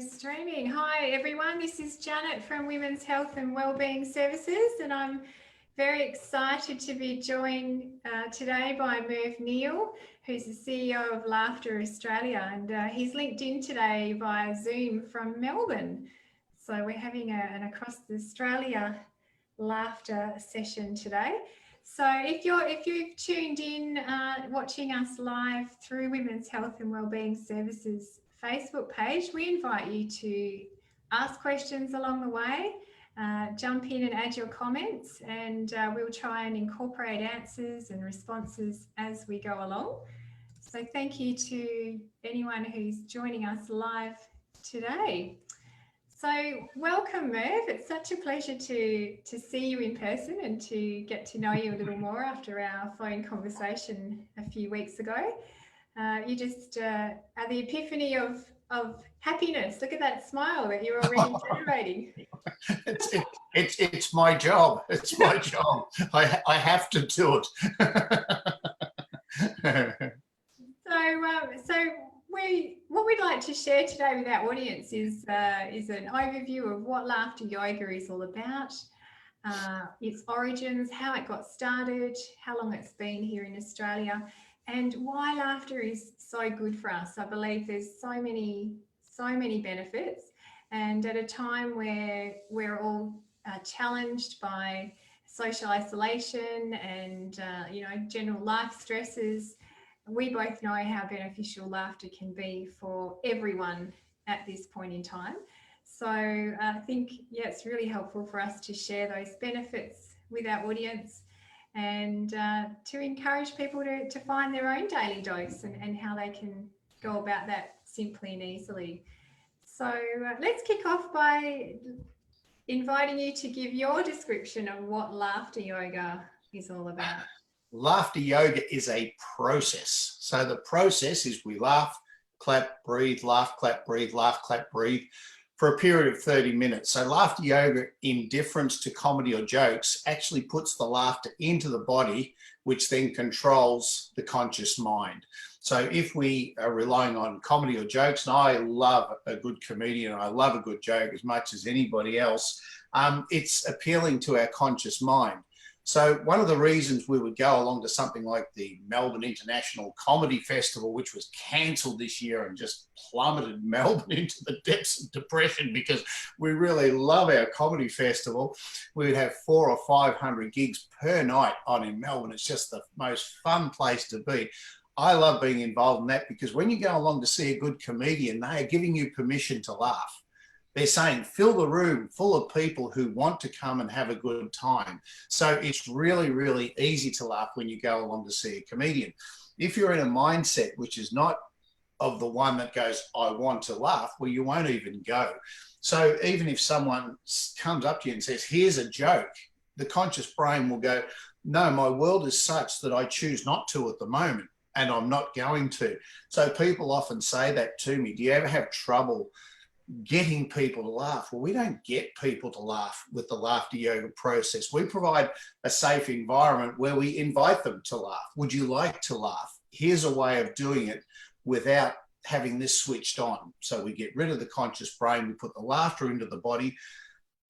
Streaming. Hi everyone, this is Janet from Women's Health and Wellbeing Services, and I'm very excited to be joined today by Merv Neal, who's the CEO of Laughter Australia, and he's linked in today via Zoom from Melbourne. So we're having an across the Australia laughter session today. So if you've tuned in, watching us live through Women's Health and Wellbeing Services Facebook page, we invite you to ask questions along the way, jump in and add your comments, and we'll try and incorporate answers and responses as we go along. So thank you to anyone who's joining us live today. So welcome, Merv. It's such a pleasure to see you in person and to get to know you a little more after our phone conversation a few weeks ago. You just are the epiphany of happiness. Look at that smile that you're already generating. It's my job. It's my job. I have to do it. What we'd like to share today with our audience is an overview of what laughter yoga is all about, its origins, how it got started, how long it's been here in Australia, and why laughter is so good for us. I believe there's so many benefits, and at a time where we're all challenged by social isolation and general life stresses, we both know how beneficial laughter can be for everyone at this point in time. So I think, it's really helpful for us to share those benefits with our audience and to encourage people to find their own daily dose and how they can go about that simply and easily. So let's kick off by inviting you to give your description of what laughter yoga is all about. Laughter yoga is a process. So the process is we laugh, clap, breathe, laugh, clap, breathe, laugh, clap, breathe for a period of 30 minutes. So laughter yoga, in difference to comedy or jokes, actually puts the laughter into the body, which then controls the conscious mind. So if we are relying on comedy or jokes, and I love a good comedian, I love a good joke as much as anybody else, it's appealing to our conscious mind. So one of the reasons we would go along to something like the Melbourne International Comedy Festival, which was cancelled this year and just plummeted Melbourne into the depths of depression because we really love our comedy festival. We would have 400 or 500 gigs per night on in Melbourne. It's just the most fun place to be. I love being involved in that because when you go along to see a good comedian, they are giving you permission to laugh. They're saying, fill the room full of people who want to come and have a good time. So it's really, really easy to laugh when you go along to see a comedian. If you're in a mindset which is not of the one that goes, I want to laugh, well, you won't even go. So even if someone comes up to you and says, here's a joke, the conscious brain will go, no, my world is such that I choose not to at the moment, and I'm not going to. So people often say that to me, do you ever have trouble getting people to laugh? Well, we don't get people to laugh with the laughter yoga process. We provide a safe environment where we invite them to laugh. Would you like to laugh? Here's a way of doing it without having this switched on. So we get rid of the conscious brain, we put the laughter into the body,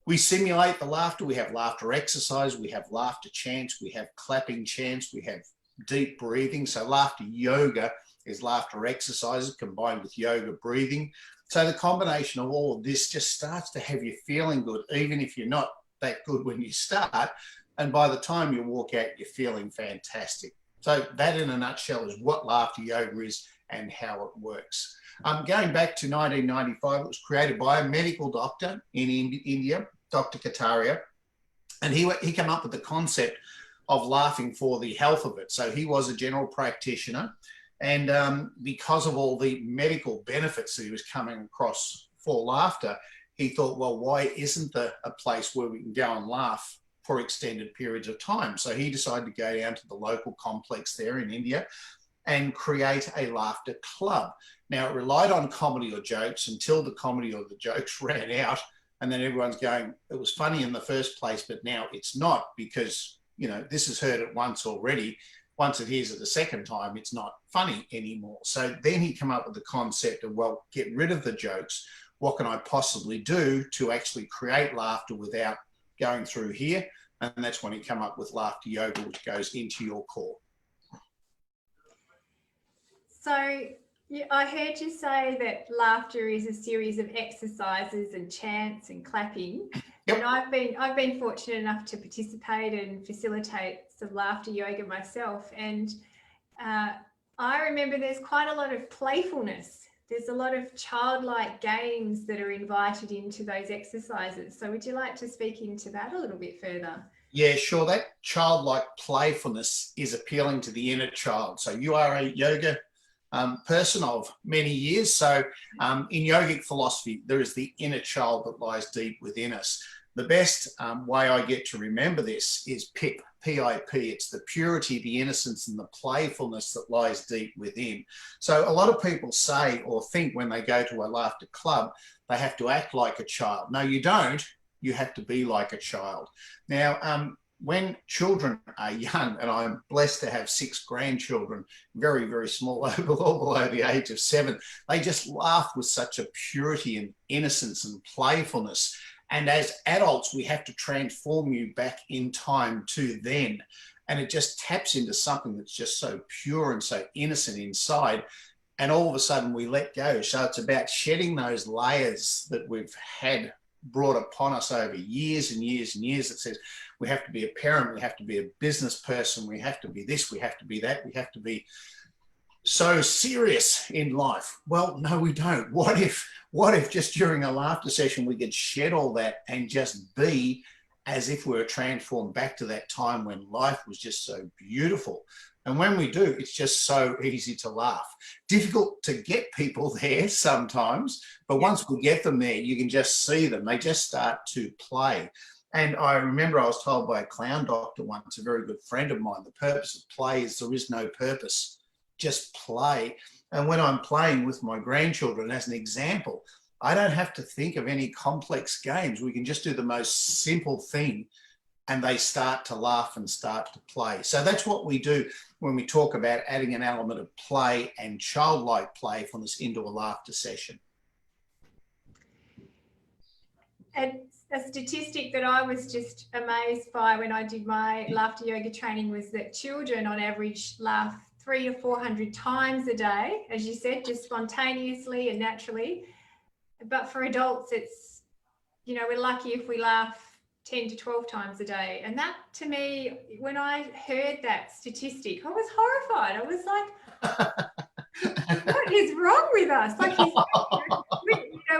we simulate the laughter, we have laughter exercise, we have laughter chants, we have clapping chants, we have deep breathing. So laughter yoga is laughter exercises combined with yoga breathing. So the combination of all of this just starts to have you feeling good, even if you're not that good when you start. And by the time you walk out, you're feeling fantastic. So that in a nutshell is what laughter yoga is and how it works. Going back to 1995, it was created by a medical doctor in India, Dr. Kataria, and he came up with the concept of laughing for the health of it. So he was a general practitioner. And because of all the medical benefits that he was coming across for laughter, he thought, well, why isn't there a place where we can go and laugh for extended periods of time? So he decided to go down to the local complex there in India and create a laughter club. Now, it relied on comedy or jokes until the comedy or the jokes ran out. And then everyone's going, it was funny in the first place, but now it's not because, this has heard it once already. Once it hears it the second time, it's not funny anymore. So then he came up with the concept of, well, get rid of the jokes. what can I possibly do to actually create laughter without going through here? And that's when you come up with laughter yoga, which goes into your core. So I heard you say that laughter is a series of exercises and chants and clapping. Yep. And I've been fortunate enough to participate and facilitate some laughter yoga myself. And I remember there's quite a lot of playfulness. There's a lot of childlike games that are invited into those exercises. So would you like to speak into that a little bit further? Yeah, sure. That childlike playfulness is appealing to the inner child. So you are a yoga person of many years. So in yogic philosophy, there is the inner child that lies deep within us. The best way I get to remember this is PIP, P-I-P. It's the purity, the innocence, and the playfulness that lies deep within. So a lot of people say or think when they go to a laughter club, they have to act like a child. No, you don't. You have to be like a child. Now, when children are young, and I'm blessed to have 6 grandchildren, very, very small, all below the age of 7, they just laugh with such a purity and innocence and playfulness. And as adults, we have to transform you back in time to then. And it just taps into something that's just so pure and so innocent inside. And all of a sudden we let go. So it's about shedding those layers that we've had brought upon us over years and years and years that says we have to be a parent, we have to be a business person, we have to be this, we have to be that, we have to be so serious in life. Well, no, we don't. What if just during a laughter session we could shed all that and just be as if we were transformed back to that time when life was just so beautiful? And when we do, it's just so easy to laugh. Difficult to get people there sometimes, but once we get them there, you can just see them. They just start to play. And I remember I was told by a clown doctor once, a very good friend of mine, the purpose of play is there is no purpose, just play. And when I'm playing with my grandchildren, as an example, I don't have to think of any complex games. We can just do the most simple thing and they start to laugh and start to play. So that's what we do when we talk about adding an element of play and childlike playfulness into a laughter session. And a statistic that I was just amazed by when I did my laughter yoga training was that children on average laugh 300 to 400 times a day, as you said, just spontaneously and naturally. But for adults, it's, you know, we're lucky if we laugh 10 to 12 times a day. And that, to me, when I heard that statistic, I was horrified. I was like, what is wrong with us? Like,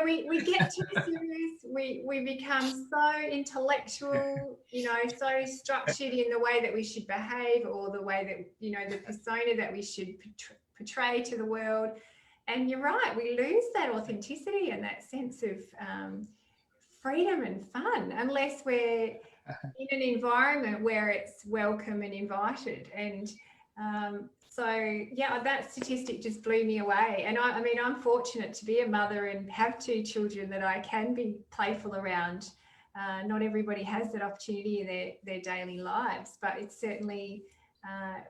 we get too serious. We become so intellectual, you know, so structured in the way that we should behave, or the way that, you know, the persona that we should portray to the world. And you're right, we lose that authenticity and that sense of freedom and fun unless we're in an environment where it's welcome and invited. And so, yeah, that statistic just blew me away. And I mean, I'm fortunate to be a mother and have 2 children that I can be playful around. Not everybody has that opportunity in their daily lives, but it's certainly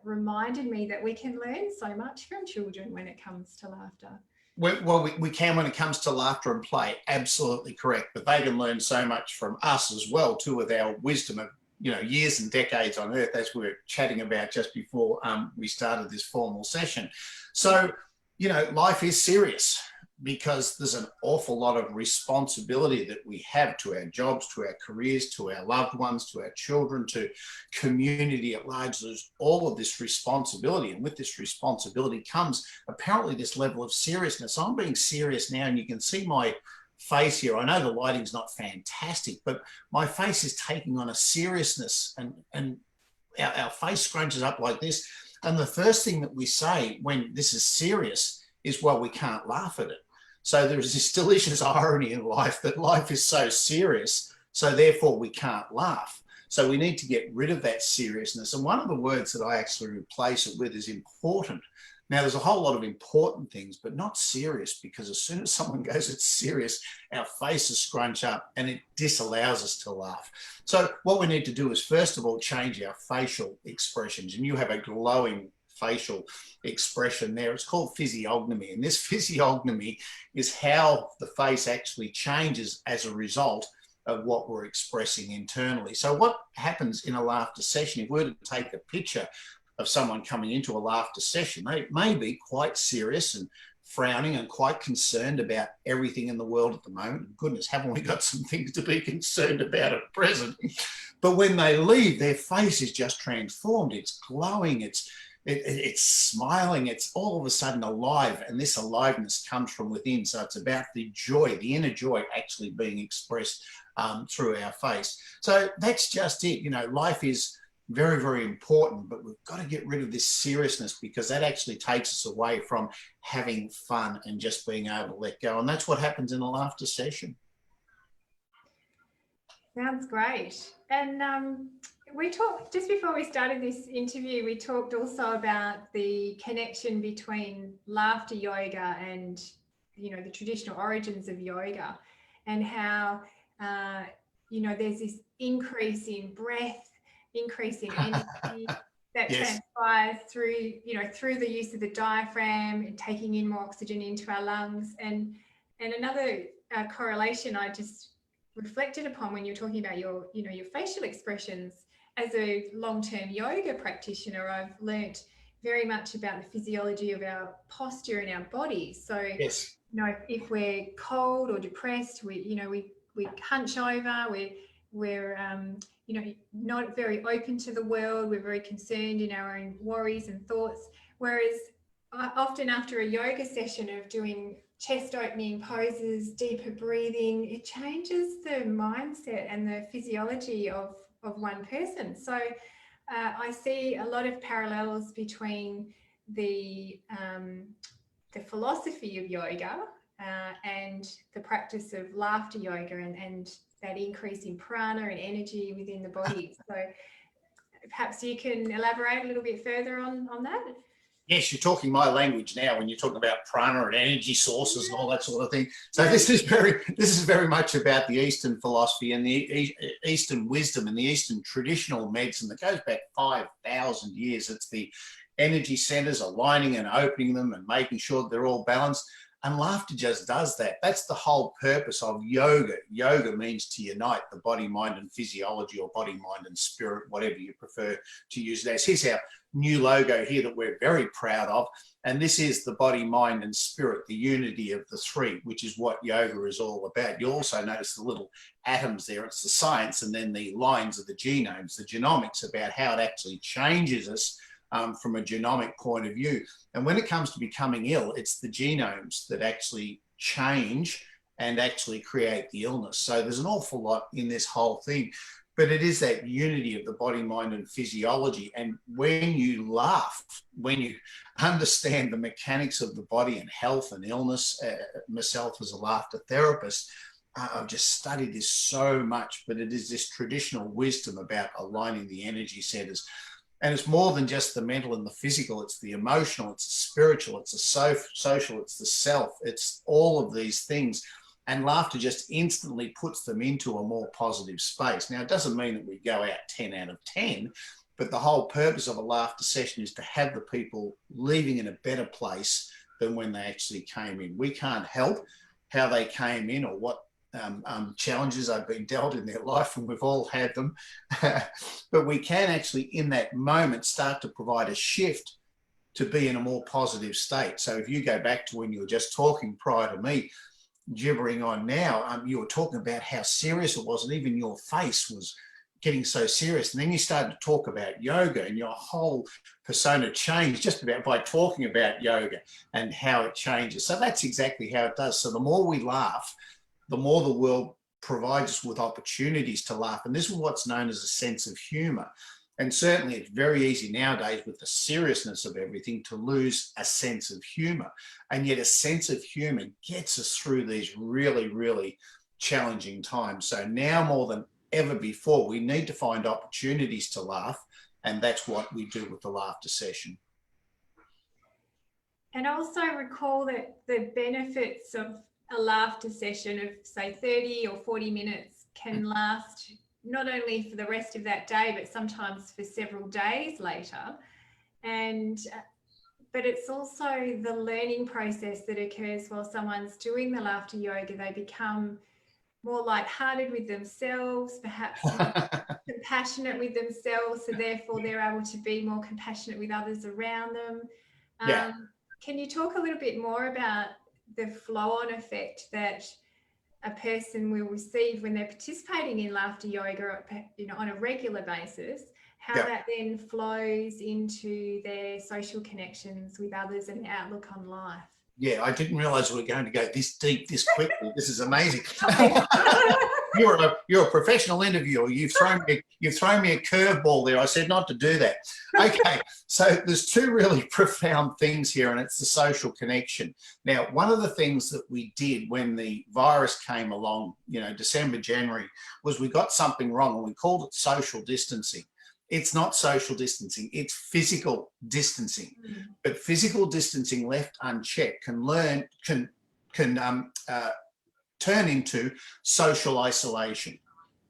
reminded me that we can learn so much from children when it comes to laughter. Well, we can when it comes to laughter and play, absolutely correct. But they can learn so much from us as well, too, with our wisdom of, you know, years and decades on earth, as we were chatting about just before we started this formal session. So, you know, life is serious because there's an awful lot of responsibility that we have to our jobs, to our careers, to our loved ones, to our children, to community at large. There's all of this responsibility. And with this responsibility comes apparently this level of seriousness. I'm being serious now, and you can see my face here. I know the lighting's not fantastic, but my face is taking on a seriousness, and our face scrunches up like this. And the first thing that we say when this is serious is, well, we can't laugh at it. So there's this delicious irony in life that life is so serious, so therefore we can't laugh. So we need to get rid of that seriousness. And one of the words that I actually replace it with is important. Now, there's a whole lot of important things, but not serious, because as soon as someone goes, it's serious, our faces scrunch up and it disallows us to laugh. So what we need to do is, first of all, change our facial expressions. And you have a glowing facial expression there. It's called physiognomy. And this physiognomy is how the face actually changes as a result of what we're expressing internally. So what happens in a laughter session, if we were to take a picture of someone coming into a laughter session, they may be quite serious and frowning and quite concerned about everything in the world at the moment. Goodness, haven't we got some things to be concerned about at present? But when they leave, their face is just transformed. It's glowing, it's smiling, it's all of a sudden alive, and this aliveness comes from within. So it's about the joy, the inner joy actually being expressed through our face. So that's just it. You know, life is very, very important, but we've got to get rid of this seriousness, because that actually takes us away from having fun and just being able to let go. And that's what happens in a laughter session. Sounds great. And we talked, just before we started this interview, we talked also about the connection between laughter yoga and, you know, the traditional origins of yoga, and how, you know, there's this increase in breath, increase in energy that Yes. transpires through, you know, through the use of the diaphragm and taking in more oxygen into our lungs. And another correlation I just reflected upon when you're talking about your, you know, your facial expressions. As a long-term yoga practitioner, I've learnt very much about the physiology of our posture and our body. So, Yes. you know, if we're cold or depressed, we hunch over, we're you know, not very open to the world, we're very concerned in our own worries and thoughts. Whereas often after a yoga session of doing chest opening poses, deeper breathing, it changes the mindset and the physiology of one person. So I see a lot of parallels between the philosophy of yoga and the practice of laughter yoga, and that increase in prana and energy within the body. So perhaps you can elaborate a little bit further on that. Yes, you're talking my language now when you're talking about prana and energy sources and all that sort of thing. So this is very much about the Eastern philosophy and the Eastern wisdom and the Eastern traditional medicine that goes back 5,000 years. It's the energy centers, aligning and opening them and making sure they're all balanced. And laughter just does that. That's the whole purpose of yoga. Yoga means to unite the body, mind, and physiology, or body, mind, and spirit, whatever you prefer to use it as. Here's our new logo here that we're very proud of. And this is the body, mind, and spirit, the unity of the three, which is what yoga is all about. You'll also notice the little atoms there. It's the science, and then the lines of the genomes, the genomics, about how it actually changes us from a genomic point of view. And when it comes to becoming ill, it's the genomes that actually change and actually create the illness. So there's an awful lot in this whole thing, but it is that unity of the body, mind, and physiology. And when you laugh, when you understand the mechanics of the body and health and illness, myself as a laughter therapist, I've just studied this so much, but it is this traditional wisdom about aligning the energy centers. And it's more than just the mental and the physical. It's the emotional, it's the spiritual, it's the social, it's the self. It's all of these things. And laughter just instantly puts them into a more positive space. Now, it doesn't mean that we go out 10 out of 10, but the whole purpose of a laughter session is to have the people leaving in a better place than when they actually came in. We can't help how they came in or what challenges have been dealt in their life, and we've all had them. But we can actually, in that moment, start to provide a shift to be in a more positive state. So if you go back to when you were just talking prior to me, gibbering on now, you were talking about how serious it was, and even your face was getting so serious. And then you started to talk about yoga, and your whole persona changed just about by talking about yoga and how it changes. So that's exactly how it does. So the more we laugh, the more the world provides us with opportunities to laugh. And this is what's known as a sense of humor. And certainly it's very easy nowadays with the seriousness of everything to lose a sense of humor. And yet a sense of humor gets us through these really, really challenging times. So now more than ever before, we need to find opportunities to laugh. And that's what we do with the laughter session. And also recall that the benefits of a laughter session of, say, 30 or 40 minutes can last not only for the rest of that day, but sometimes for several days later. And but it's also the learning process that occurs while someone's doing the laughter yoga. They become more lighthearted with themselves, perhaps more compassionate with themselves, so therefore they're able to be more compassionate with others around them. Yeah. Can you talk a little bit more about the flow-on effect that a person will receive when they're participating in laughter yoga, on a regular basis, how Yeah. that then flows into their social connections with others and outlook on life? Yeah, I didn't realize we were going to go this deep this quickly. This is amazing. Oh. You're a professional interviewer. You've thrown me a curveball there. I said not to do that. Okay, so there's two really profound things here, and it's the social connection. Now, one of the things that we did when the virus came along, December, January, was we got something wrong, and we called it social distancing. It's not social distancing, it's physical distancing. But physical distancing left unchecked can turn into social isolation.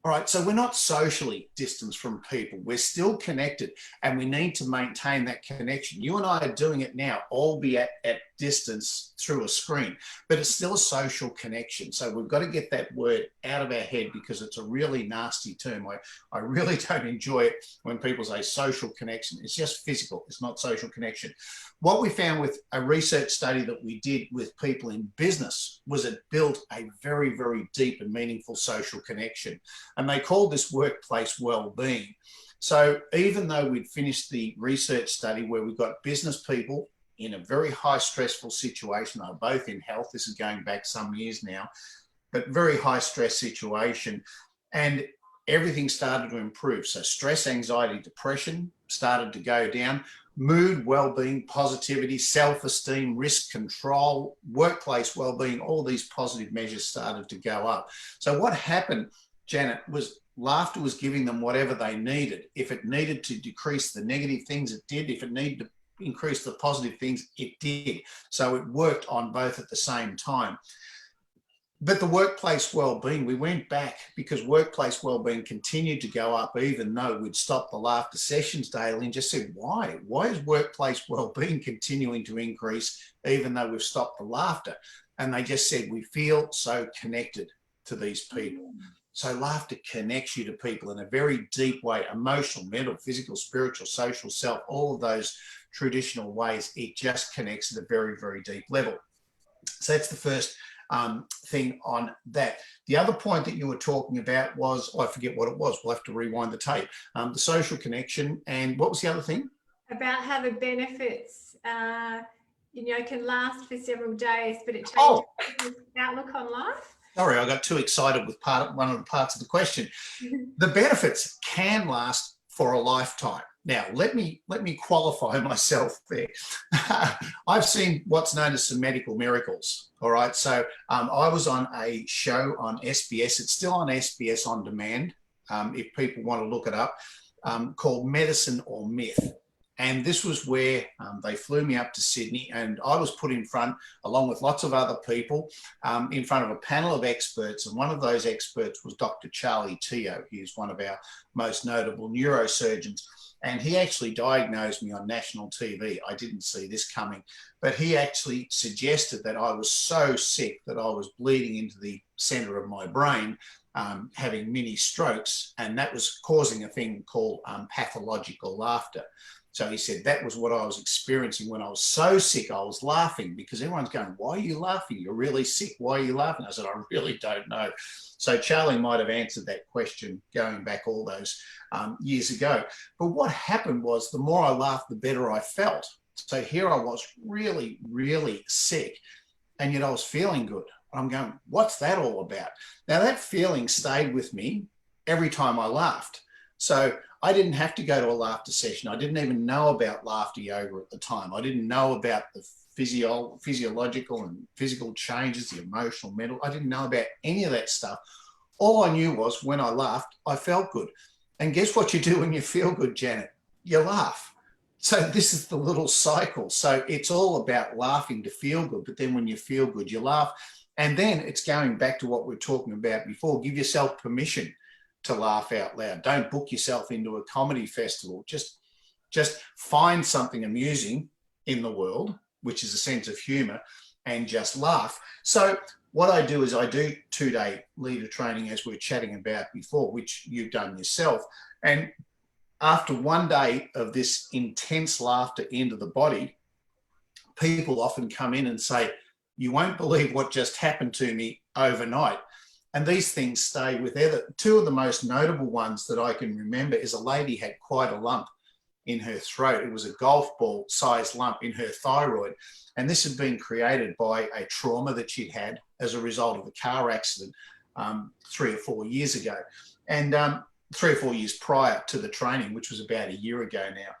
All right, so we're not socially distanced from people. We're still connected, and we need to maintain that connection. You and I are doing it now, albeit at distance through a screen, but it's still a social connection. So we've got to get that word out of our head, because it's a really nasty term. I really don't enjoy it when people say social connection. It's just physical. It's not social connection. What we found with a research study that we did with people in business was it built a very, very deep and meaningful social connection. And they called this workplace well-being. So even though we'd finished the research study where we got business people in a very high stressful situation, they were both in health, this is going back some years now, but very high stress situation, and everything started to improve. So stress, anxiety, depression started to go down. Mood, well-being, positivity, self-esteem, risk control, workplace well-being, all these positive measures started to go up. So what happened, Janet, was laughter was giving them whatever they needed. If it needed to decrease the negative things, it did. If it needed to increase the positive things, it did. So it worked on both at the same time. But the workplace well-being, we went back because workplace well-being continued to go up even though we'd stopped the laughter sessions daily, and just said, why? Why is workplace well-being continuing to increase even though we've stopped the laughter? And they just said, we feel so connected to these people. So laughter connects you to people in a very deep way, emotional, mental, physical, spiritual, social, self, all of those traditional ways. It just connects at a very, very deep level. So that's the first thing on that. The other point that you were talking about was, I forget what it was. We'll have to rewind the tape. The social connection, and what was the other thing? About how the benefits, can last for several days, but it changes people's outlook on life. Sorry, I got too excited with one of the parts of the question. The benefits can last for a lifetime. Now, let me qualify myself there. I've seen what's known as some medical miracles. All right, so I was on a show on SBS. It's still on SBS on demand, if people want to look it up, called Medicine or Myth. And this was where they flew me up to Sydney, and I was put in front, along with lots of other people, in front of a panel of experts. And one of those experts was Dr. Charlie Teo. He is one of our most notable neurosurgeons. And he actually diagnosed me on national TV. I didn't see this coming, but he actually suggested that I was so sick that I was bleeding into the center of my brain, having mini strokes, and that was causing a thing called pathological laughter. So he said that was what I was experiencing when I was so sick. I was laughing because everyone's going, why are you laughing? You're really sick. Why are you laughing? I said, I really don't know. So Charlie might have answered that question going back all those years ago. But what happened was the more I laughed, the better I felt. So here I was really, really sick, and yet I was feeling good. I'm going, what's that all about? Now that feeling stayed with me every time I laughed. So I didn't have to go to a laughter session. I didn't even know about laughter yoga at the time. I didn't know about the physiological and physical changes, the emotional, mental. I didn't know about any of that stuff. All I knew was when I laughed, I felt good. And guess what you do when you feel good, Janet? You laugh. So this is the little cycle. So it's all about laughing to feel good. But then when you feel good, you laugh. And then it's going back to what we were talking about before. Give yourself permission to laugh out loud. Don't book yourself into a comedy festival. Just find something amusing in the world, which is a sense of humor, and just laugh. So what I do is I do 2-day leader training, as we were chatting about before, which you've done yourself. And after 1 day of this intense laughter into the body, people often come in and say, you won't believe what just happened to me overnight. And these things stay with her. Two of the most notable ones that I can remember is a lady had quite a lump in her throat. It was a golf ball sized lump in her thyroid. And this had been created by a trauma that she'd had as a result of a car accident 3 or 4 years ago. And 3 or 4 years prior to the training, which was about a year ago now.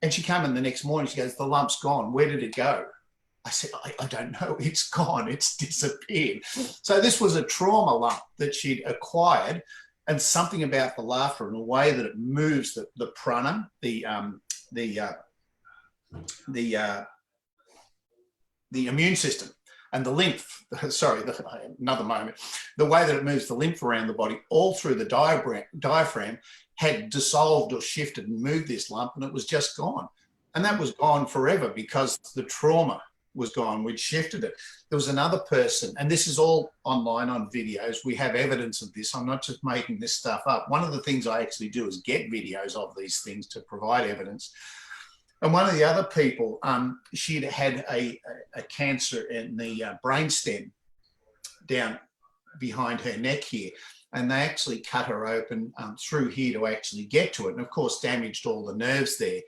And she came in the next morning, she goes, the lump's gone. Where did it go? I said, I don't know. It's gone. It's disappeared. So this was a trauma lump that she'd acquired, and something about the laughter and the way that it moves the prana, the immune system, and the lymph, sorry, another moment, the way that it moves the lymph around the body, all through the diaphragm, had dissolved or shifted and moved this lump, and it was just gone. And that was gone forever because the trauma was gone. We'd shifted it. There was another person, and this is all online on videos. We have evidence of this. I'm not just making this stuff up. One of the things I actually do is get videos of these things to provide evidence. And one of the other people, she'd had a cancer in the brainstem down behind her neck here. And they actually cut her open through here to actually get to it. And of course, damaged all the nerves there.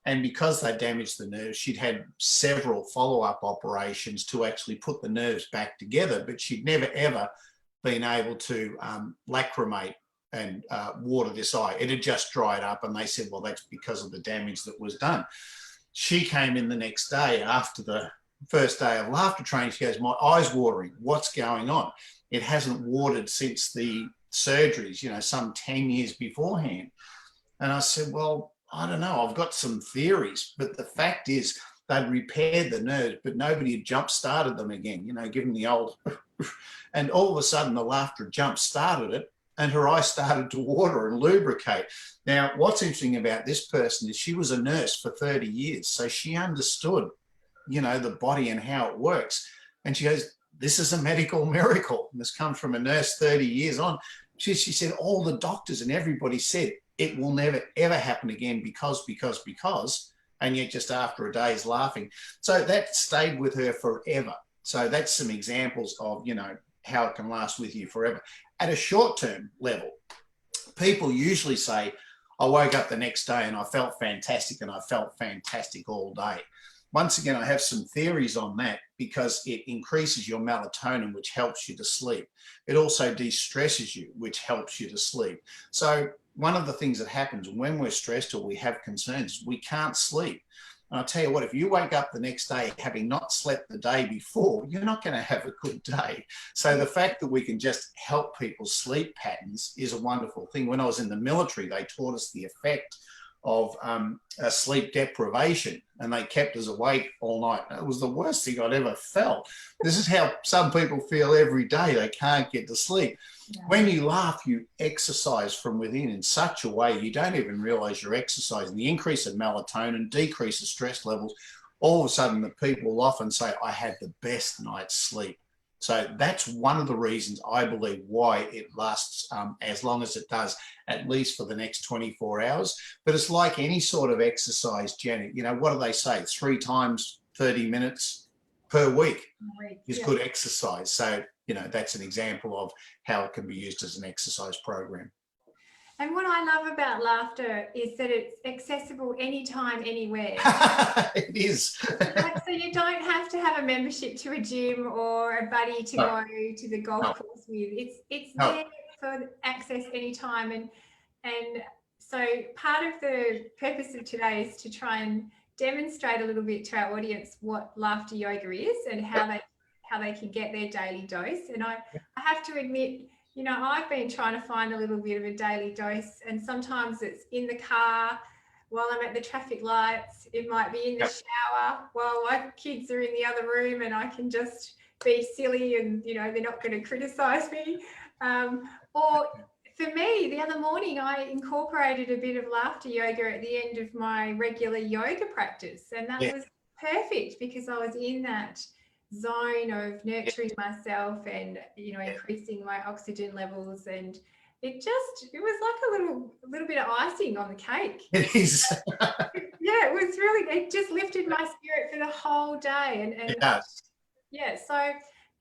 And because they damaged the nerves, she'd had several follow-up operations to actually put the nerves back together, but she'd never, ever been able to lacrimate and water this eye. It had just dried up, and they said, well, that's because of the damage that was done. She came in the next day after the first day of laughter training. She goes, my eye's watering. What's going on? It hasn't watered since the surgeries, you know, some 10 years beforehand. And I said, well, I don't know. I've got some theories, but the fact is they'd repaired the nerves, but nobody had jump-started them again, you know, given the old, and all of a sudden the laughter jump-started it, and her eye started to water and lubricate. Now, what's interesting about this person is she was a nurse for 30 years, so she understood, you know, the body and how it works. And she goes, this is a medical miracle. And this comes from a nurse 30 years on. She said all the doctors and everybody said it will never, ever happen again because, and yet just after a day's laughing. So that stayed with her forever. So that's some examples of, you know, how it can last with you forever. At a short-term level, people usually say, I woke up the next day and I felt fantastic, and I felt fantastic all day. Once again, I have some theories on that because it increases your melatonin, which helps you to sleep. It also de-stresses you, which helps you to sleep. So one of the things that happens when we're stressed or we have concerns, we can't sleep. And I'll tell you what, if you wake up the next day having not slept the day before, you're not going to have a good day. So the fact that we can just help people's sleep patterns is a wonderful thing. When I was in the military, they taught us the effect of sleep deprivation, and they kept us awake all night. It was the worst thing I'd ever felt. This is how some people feel every day. They can't get to sleep. Yeah. When you laugh, you exercise from within in such a way you don't even realize you're exercising. The increase of melatonin, decrease of stress levels. All of a sudden, the people will often say, I had the best night's sleep. So that's one of the reasons I believe why it lasts as long as it does, at least for the next 24 hours. But it's like any sort of exercise, Janet. You know, what do they say? 3 times 30 minutes per week is good exercise. So, you know, that's an example of how it can be used as an exercise program. And what I love about laughter is that it's accessible anytime, anywhere. It is. So you don't have to have a membership to a gym or a buddy to go to the golf course with. It's there for access anytime. And so part of the purpose of today is to try and demonstrate a little bit to our audience what laughter yoga is and how they can get their daily dose. And I have to admit, you know, I've been trying to find a little bit of a daily dose, and sometimes it's in the car while I'm at the traffic lights. It might be in the shower while my kids are in the other room and I can just be silly and, you know, they're not going to criticize me. Or for me, the other morning, I incorporated a bit of laughter yoga at the end of my regular yoga practice. And that was perfect because I was in that zone of nurturing myself and, you know, increasing my oxygen levels, and it was like a little bit of icing on the cake. It is. Yeah, it just lifted my spirit for the whole day. And It does. yeah, so,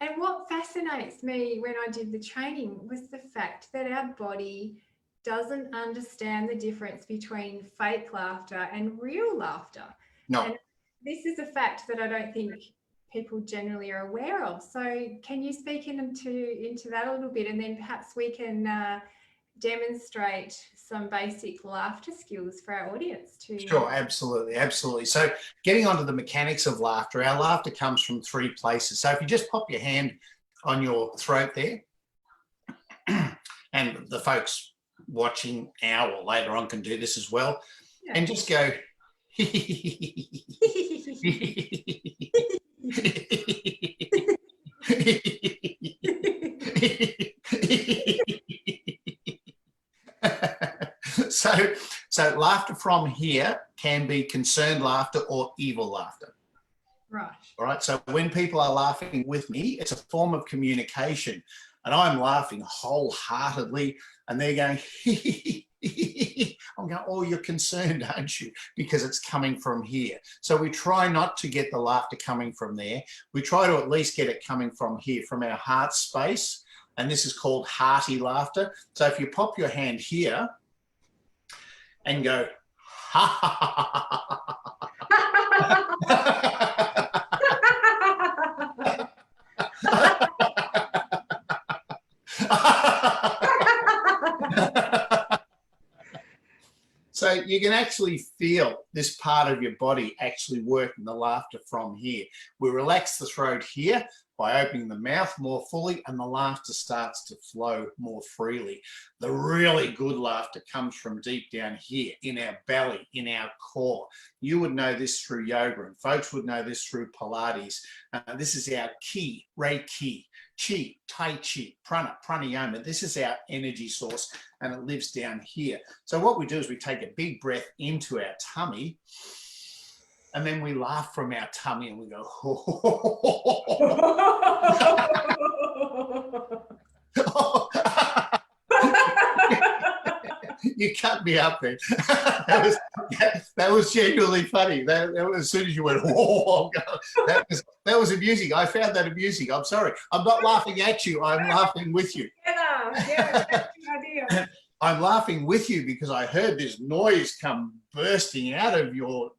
and what fascinates me when I did the training was the fact that our body doesn't understand the difference between fake laughter and real laughter. No. And this is a fact that I don't think people generally are aware of. So can you speak into that a little bit, and then perhaps we can demonstrate some basic laughter skills for our audience too? Sure, absolutely, absolutely. So getting onto the mechanics of laughter, our laughter comes from 3 places. So if you just pop your hand on your throat there, and the folks watching now or later on can do this as well, and just go so laughter from here can be concerned laughter or evil laughter. Right. All right. So when people are laughing with me, it's a form of communication, and I'm laughing wholeheartedly, and they're going, I'm going, oh, you're concerned, aren't you? Because it's coming from here. So we try not to get the laughter coming from there. We try to at least get it coming from here, from our heart space. And this is called hearty laughter. So if you pop your hand here and go, ha, ha, ha, ha, so you can actually feel this part of your body actually working the laughter from here. We relax the throat here by opening the mouth more fully, and the laughter starts to flow more freely. The really good laughter comes from deep down here in our belly, in our core. You would know this through yoga, and folks would know this through Pilates. This is our ki, Reiki, Chi, Tai Chi, Prana, Pranayama. This is our energy source, and it lives down here. So what we do is we take a big breath into our tummy, and then we laugh from our tummy, and we go, You cut me up there. that was genuinely funny. That was, as soon as you went, oh, that was amusing. I found that amusing. I'm sorry. I'm not laughing at you. I'm laughing with you. Yeah, that's the idea. I'm laughing with you because I heard this noise come bursting out of your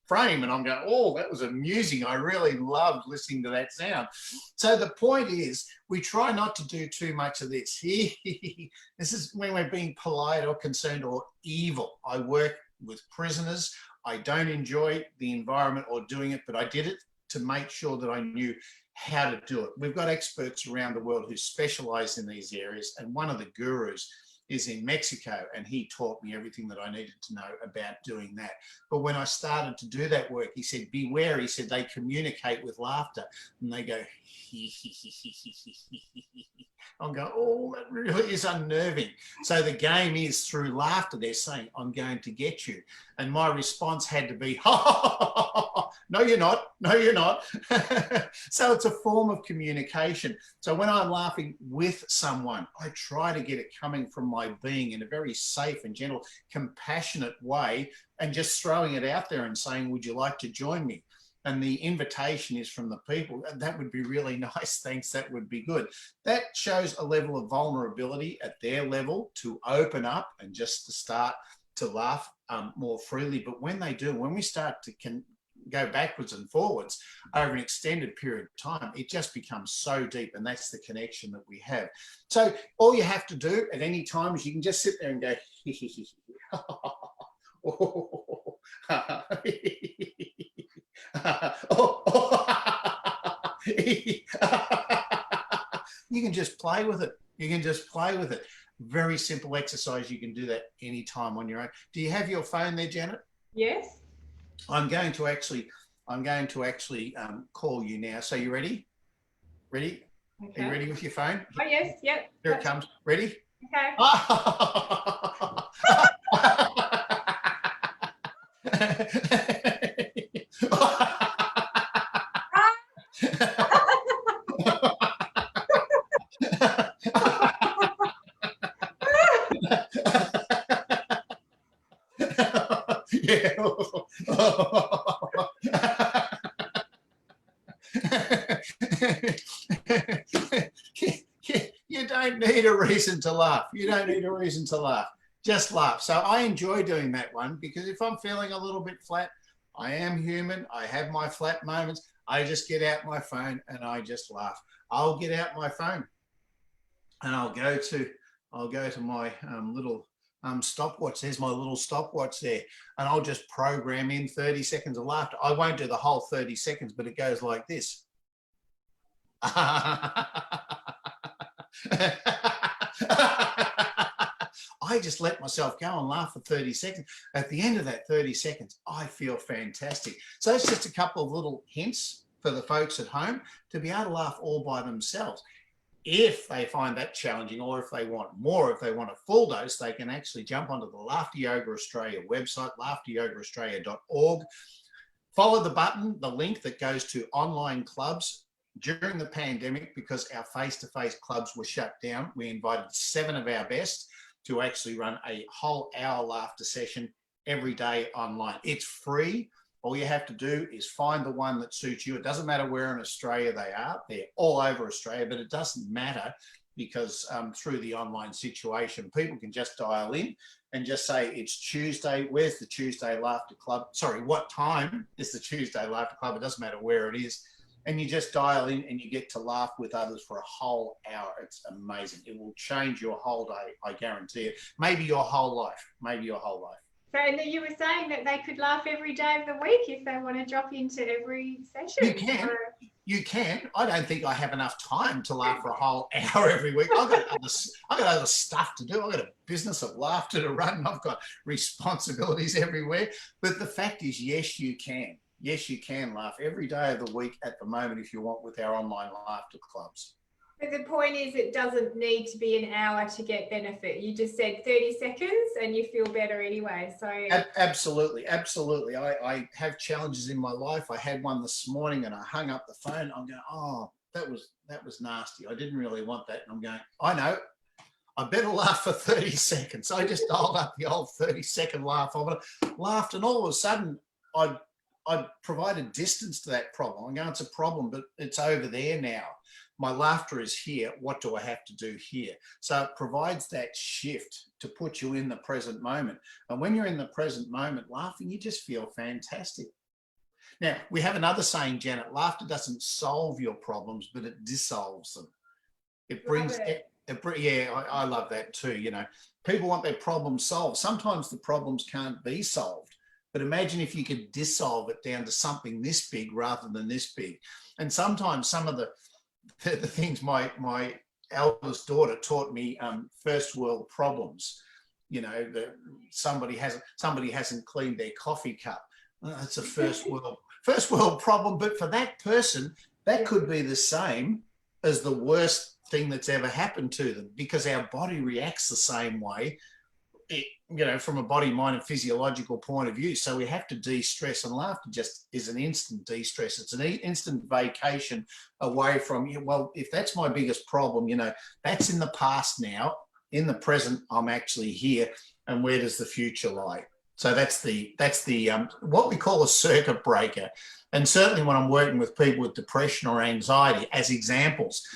frame, and I'm going, oh, that was amusing. I really loved listening to that sound. So the point is, we try not to do too much of this. This is when we're being polite or concerned or evil. I work with prisoners. I don't enjoy the environment or doing it, but I did it to make sure that I knew how to do it. We've got experts around the world who specialize in these areas, and one of the gurus is in Mexico, and he taught me everything that I needed to know about doing that. But when I started to do that work, he said, beware. He said, they communicate with laughter, and they go, I'm going, oh, that really is unnerving. So the game is through laughter. They're saying, I'm going to get you. And my response had to be, ha, ha, ha, ha, ha. No, you're not. No, you're not. So it's a form of communication. So when I'm laughing with someone, I try to get it coming from my being in a very safe and gentle, compassionate way, and just throwing it out there and saying, would you like to join me? And the invitation is from the people. That would be really nice. Thanks. That would be good. That shows a level of vulnerability at their level to open up and just to start to laugh more freely. But when they do, when we start to go backwards and forwards over an extended period of time, it just becomes so deep, and that's the connection that we have. So all you have to do at any time is you can just sit there and go, you can just play with it. You can just play with it. Very simple exercise. You can do that anytime on your own. Do you have your phone there, Janet? Yes. I'm going to actually call you now. So you ready? Ready? Okay. Are you ready with your phone? Oh, yes. Yep. Here it comes. Ready? Okay. Yeah. You don't need a reason to laugh. You don't need a reason to laugh. Just laugh. So I enjoy doing that one because if I'm feeling a little bit flat, I am human. I have my flat moments. I just get out my phone and I just laugh. I'll get out my phone and I'll go to my little stopwatch. There's my little stopwatch there, and I'll just program in 30 seconds of laughter. I won't do the whole 30 seconds, but it goes like this. I just let myself go and laugh for 30 seconds. At the end of that 30 seconds, I feel fantastic. So it's just a couple of little hints for the folks at home to be able to laugh all by themselves. If they find that challenging, or if they want more, if they want a full dose, they can actually jump onto the Laughter Yoga Australia website, laughteryogaaustralia.org. Follow the button, the link that goes to online clubs. During the pandemic, because our face-to-face clubs were shut down, we invited 7 of our best to actually run a whole hour laughter session every day online. It's free. All you have to do is find the one that suits you. It doesn't matter where in Australia they are. They're all over Australia, but it doesn't matter because through the online situation, people can just dial in and just say, it's Tuesday. Where's the Tuesday Laughter Club? Sorry, what time is the Tuesday Laughter Club? It doesn't matter where it is. And you just dial in and you get to laugh with others for a whole hour. It's amazing. It will change your whole day, I guarantee it. Maybe your whole life. Maybe your whole life. So you were saying that they could laugh every day of the week if they want to drop into every session. You can. You can. I don't think I have enough time to laugh for a whole hour every week. I've got other stuff to do. I've got a business of laughter to run. I've got responsibilities everywhere. But the fact is, yes, you can. Yes, you can laugh every day of the week at the moment if you want with our online laughter clubs. But the point is, it doesn't need to be an hour to get benefit. You just said 30 seconds and you feel better anyway. So absolutely, absolutely. I have challenges in my life. I had one this morning and I hung up the phone. I'm going, oh, that was nasty. I didn't really want that. And I'm going, I know. I better laugh for 30 seconds. I just dialed up the old 30-second laugh. I laughed, and all of a sudden, I provided distance to that problem. I'm going, it's a problem, but it's over there now. My laughter is here. What do I have to do here? So it provides that shift to put you in the present moment. And when you're in the present moment laughing, you just feel fantastic. Now, we have another saying, Janet, laughter doesn't solve your problems, but it dissolves them. It brings yeah, I love that too. You know, people want their problems solved. Sometimes the problems can't be solved. But imagine if you could dissolve it down to something this big rather than this big. And sometimes some of the things my eldest daughter taught me, first world problems. You know, somebody hasn't cleaned their coffee cup. That's a first world problem. But for that person, that could be the same as the worst thing that's ever happened to them, because our body reacts the same way. You know, from a body, mind, and physiological point of view. So we have to de-stress, and laughter just is an instant de-stress. It's an instant vacation away from, well, if that's my biggest problem, you know, that's in the past now. In the present, I'm actually here. And where does the future lie? So that's the what we call a circuit breaker. And certainly when I'm working with people with depression or anxiety, as examples,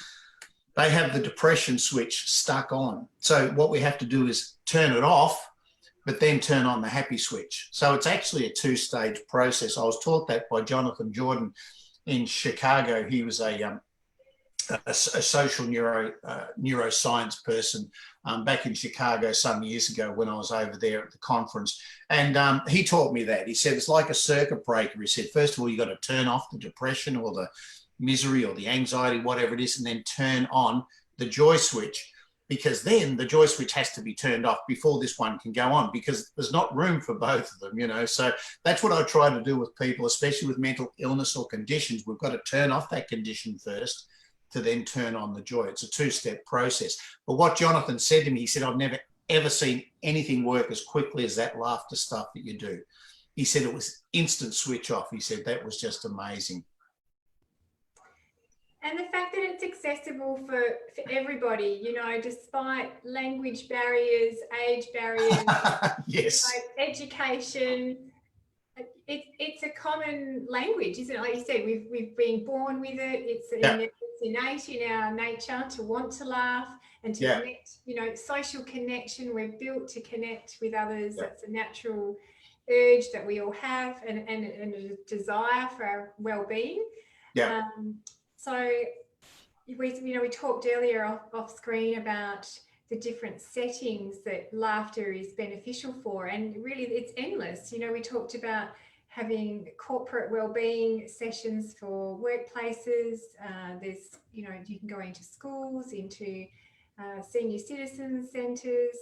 they have the depression switch stuck on. So what we have to do is turn it off, but then turn on the happy switch. So it's actually a two-stage process. I was taught that by Jonathan Jordan in Chicago. He was a social neuroscience person back in Chicago some years ago when I was over there at the conference. And he taught me that. He said, it's like a circuit breaker. He said, first of all, you got to turn off the depression or the misery or the anxiety, whatever it is, and then turn on the joy switch. Because then the joy switch has to be turned off before this one can go on, because there's not room for both of them, you know. So that's what I try to do with people, especially with mental illness or conditions. We've got to turn off that condition first to then turn on the joy. It's a two-step process. But what Jonathan said to me, he said, I've never, ever seen anything work as quickly as that laughter stuff that you do. He said it was instant switch off. He said that was just amazing. And the fact that it's accessible for everybody, you know, despite language barriers, age barriers, yes, education, it's a common language, isn't it? Like you said, we've been born with it. It's innate in our nature to want to laugh and to connect. You know, social connection. We're built to connect with others. That's a natural urge that we all have, and a desire for our well-being. So we talked earlier off screen about the different settings that laughter is beneficial for, and really it's endless. You know, we talked about having corporate well-being sessions for workplaces. There's, you know, you can go into schools, into senior citizen centres,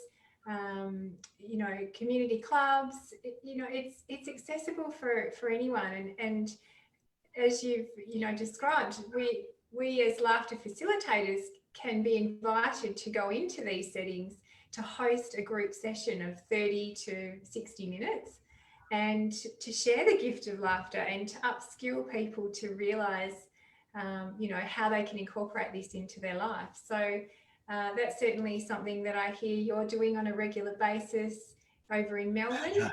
you know, community clubs. You know, it's accessible for anyone, and as you've, you know, described, we as laughter facilitators can be invited to go into these settings to host a group session of 30 to 60 minutes and to share the gift of laughter and to upskill people to realise, you know, how they can incorporate this into their life. So that's certainly something that I hear you're doing on a regular basis over in Melbourne.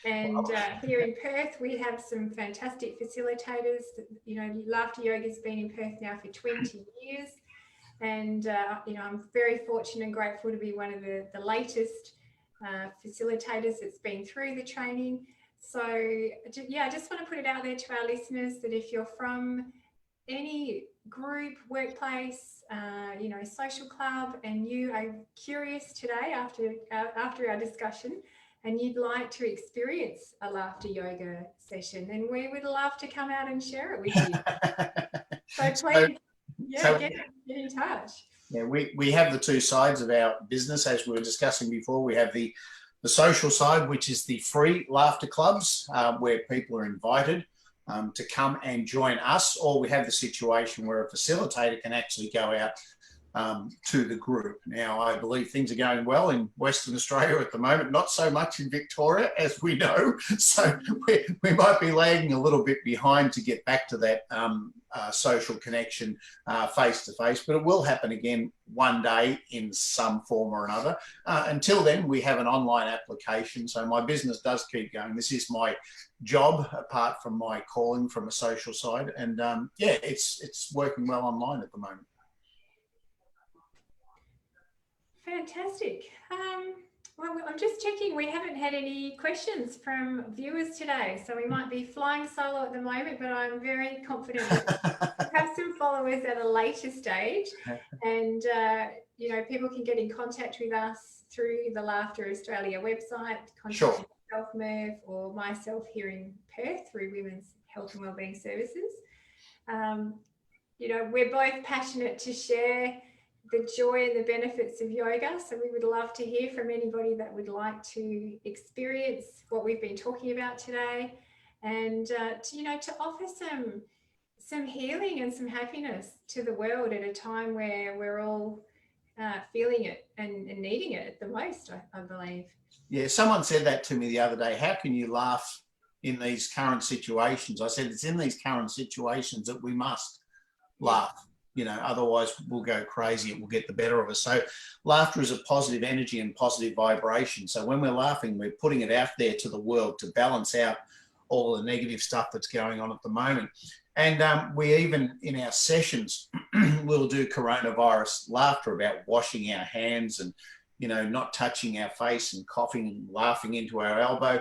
And here in Perth, we have some fantastic facilitators. You know, Laughter Yoga has been in Perth now for 20 years. And, you know, I'm very fortunate and grateful to be one of the latest facilitators that's been through the training. So, yeah, I just want to put it out there to our listeners that if you're from any group, workplace, you know, social club, and you are curious today after our discussion, and you'd like to experience a laughter yoga session, then we would love to come out and share it with you. So please, get in touch. Yeah, we have the two sides of our business, as we were discussing before. We have the social side, which is the free laughter clubs, where people are invited to come and join us, or we have the situation where a facilitator can actually go out to the group. Now, I believe things are going well in Western Australia at the moment, not so much in Victoria, as we know. So we might be lagging a little bit behind to get back to that social connection face-to-face, but it will happen again one day in some form or another. Until then, we have an online application. So my business does keep going. This is my job, apart from my calling from a social side. And yeah, it's working well online at the moment. Fantastic. Well, I'm just checking. We haven't had any questions from viewers today, so we might be flying solo at the moment, but I'm very confident that we'll have some followers at a later stage. And, you know, people can get in contact with us through the Laughter Australia website, contact myself, Merv, or myself here in Perth through Women's Health and Wellbeing Services. You know, we're both passionate to share the joy and the benefits of yoga. So we would love to hear from anybody that would like to experience what we've been talking about today, and to, you know, to offer some healing and some happiness to the world at a time where we're all feeling it and needing it the most, I believe. Yeah, someone said that to me the other day. How can you laugh in these current situations? I said, it's in these current situations that we must laugh. You know, otherwise we'll go crazy. It will get the better of us. So laughter is a positive energy and positive vibration. So when we're laughing, we're putting it out there to the world to balance out all the negative stuff that's going on at the moment. And we even, in our sessions, we'll do coronavirus laughter about washing our hands and, you know, not touching our face and coughing and laughing into our elbow.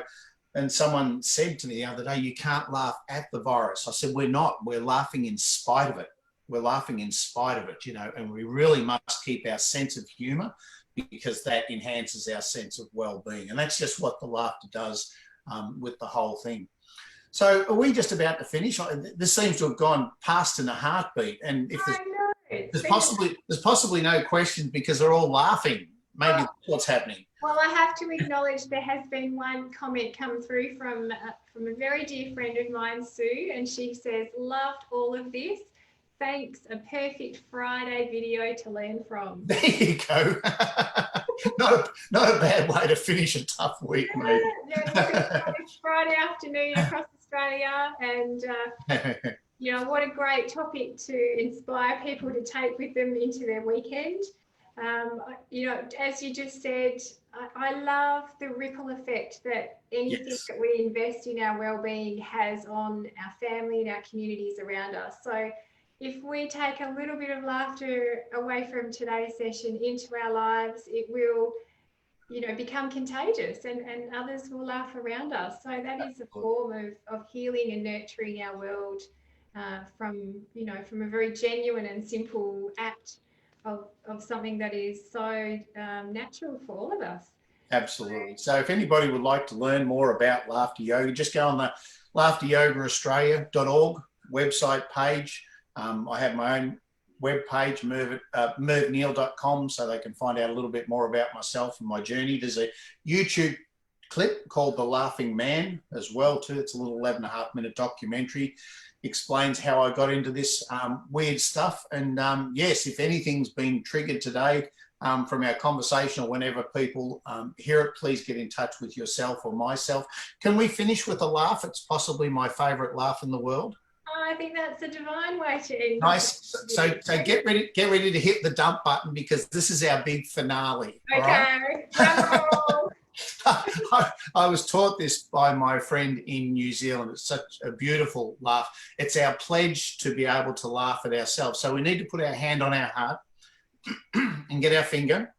And someone said to me the other day, you can't laugh at the virus. I said, we're not. We're laughing in spite of it. We're laughing in spite of it, you know, and we really must keep our sense of humour, because that enhances our sense of well-being. And that's just what the laughter does with the whole thing. So are we just about to finish? This seems to have gone past in a heartbeat. And if there's possibly no questions because they're all laughing. Maybe that's what's happening. Well, I have to acknowledge there has been one comment come through from a very dear friend of mine, Sue, and she says, loved all of this. Thanks, a perfect Friday video to learn from. There you go. not a bad way to finish a tough week, maybe. Yeah, it's Friday afternoon across Australia, and you know, what a great topic to inspire people to take with them into their weekend. You know, as you just said, I love the ripple effect that anything Yes. that we invest in our well-being has on our family and our communities around us. So if we take a little bit of laughter away from today's session into our lives, it will, you know, become contagious, and others will laugh around us. So that is a form of healing and nurturing our world from, you know, from a very genuine and simple act of something that is so natural for all of us. Absolutely. So if anybody would like to learn more about laughter yoga, just go on the laughteryogaaustralia.org website page. I have my own web page, mervneil.com, so they can find out a little bit more about myself and my journey. There's a YouTube clip called The Laughing Man as well too. It's a little 11.5-minute documentary, explains how I got into this weird stuff. And yes, if anything's been triggered today from our conversation, or whenever people hear it, please get in touch with yourself or myself. Can we finish with a laugh? It's possibly my favorite laugh in the world. I think that's a divine way to end. Nice. So get ready to hit the dump button, because this is our big finale. Okay. All right? I was taught this by my friend in New Zealand. It's such a beautiful laugh. It's our pledge to be able to laugh at ourselves. So we need to put our hand on our heart and get our finger.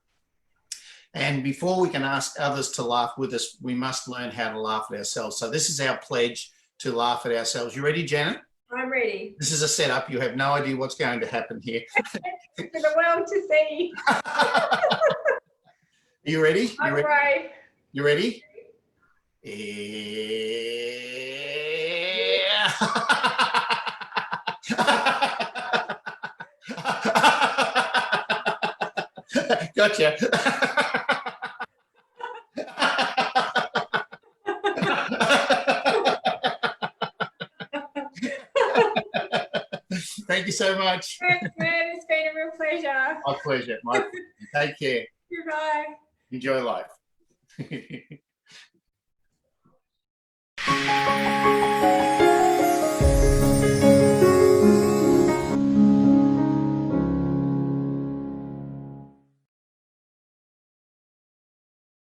And before we can ask others to laugh with us, we must learn how to laugh at ourselves. So this is our pledge to laugh at ourselves. You ready, Janet? I'm ready. This is a setup. You have no idea what's going to happen here. For the world to see. Are you ready? I'm ready. You ready? Gotcha. Thank you so much. Thanks, man. It's been a real pleasure. My pleasure. My pleasure. Take care. Goodbye. Enjoy life.